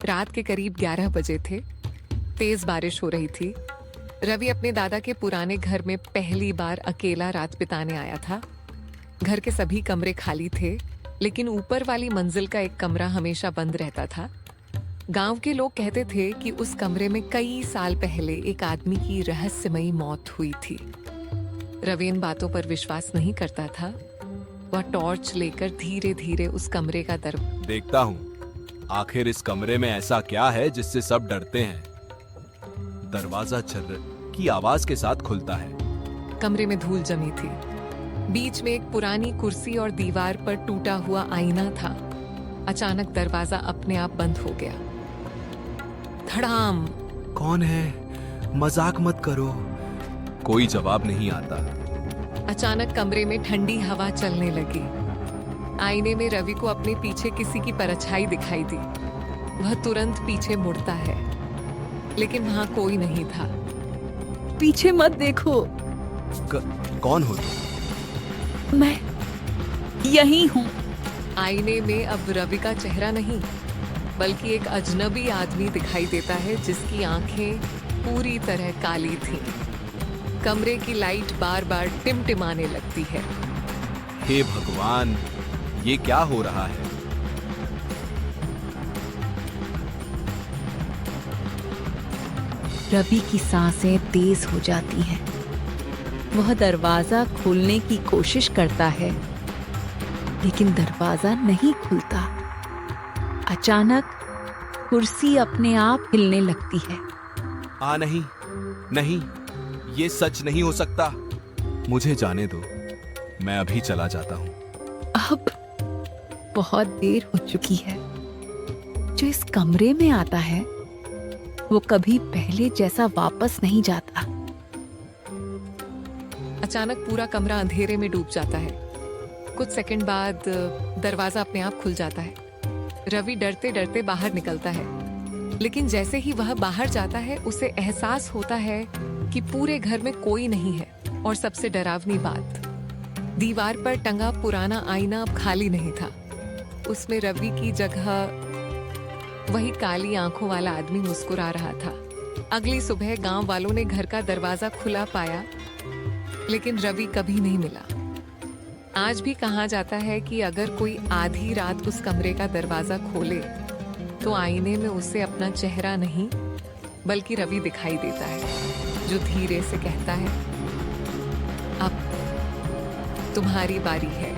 रात के करीब 11 बजे थे। तेज बारिश हो रही थी। रवि अपने दादा के पुराने घर में पहली बार अकेला रात बिताने आया था। घर के सभी कमरे खाली थे, लेकिन ऊपर वाली मंजिल का एक कमरा हमेशा बंद रहता था। गांव के लोग कहते थे कि उस कमरे में कई साल पहले एक आदमी की रहस्यमयी मौत हुई थी। रवि इन बातों पर विश्वास नहीं करता था। वह टॉर्च लेकर धीरे धीरे उस कमरे का देखता हूँ, आखिर इस कमरे में ऐसा क्या है जिससे सब डरते हैं। दरवाजा चर्र की आवाज के साथ खुलता है। कमरे में धूल जमी थी। बीच में एक पुरानी कुर्सी और दीवार पर टूटा हुआ आईना था। अचानक दरवाजा अपने आप बंद हो गया। धड़ाम। कौन है? मजाक मत करो। कोई जवाब नहीं आता। अचानक कमरे में ठंडी हवा चलने लगी। आईने में रवि को अपने पीछे किसी की परछाई दिखाई दी। वह तुरंत पीछे मुड़ता है, लेकिन वहां कोई नहीं था। पीछे मत देखो। कौन हो तुम? मैं यही हूँ। आईने में अब रवि का चेहरा नहीं, बल्कि एक अजनबी आदमी दिखाई देता है जिसकी आंखें पूरी तरह काली थीं। कमरे की लाइट बार बार टिमटिमाने लगती है। हे भगवान, ये क्या हो रहा है? रवि की सांसें तेज हो जाती हैं। वह दरवाजा खोलने की कोशिश करता है, लेकिन दरवाजा नहीं खुलता। अचानक कुर्सी अपने आप हिलने लगती है। नहीं, नहीं, ये सच नहीं हो सकता। मुझे जाने दो, मैं अभी चला जाता हूँ। अब बहुत देर हो चुकी है। जो इस कमरे में आता है, वो कभी पहले जैसा वापस नहीं जाता। अचानक पूरा कमरा अंधेरे में डूब जाता है। कुछ सेकंड बाद दरवाजा अपने आप खुल जाता है। रवि डरते डरते बाहर निकलता है, लेकिन जैसे ही वह बाहर जाता है, उसे एहसास होता है कि पूरे घर में कोई नहीं है। और सबसे डरावनी बात, दीवार पर टंगा पुराना आईना अब खाली नहीं था। उसमें रवि की जगह वही काली आंखों वाला आदमी मुस्कुरा रहा था। अगली सुबह गांव वालों ने घर का दरवाजा खुला पाया, लेकिन रवि कभी नहीं मिला। आज भी कहा जाता है कि अगर कोई आधी रात उस कमरे का दरवाजा खोले, तो आईने में उसे अपना चेहरा नहीं, बल्कि रवि दिखाई देता है, जो धीरे से कहता है, अब तुम्हारी बारी है।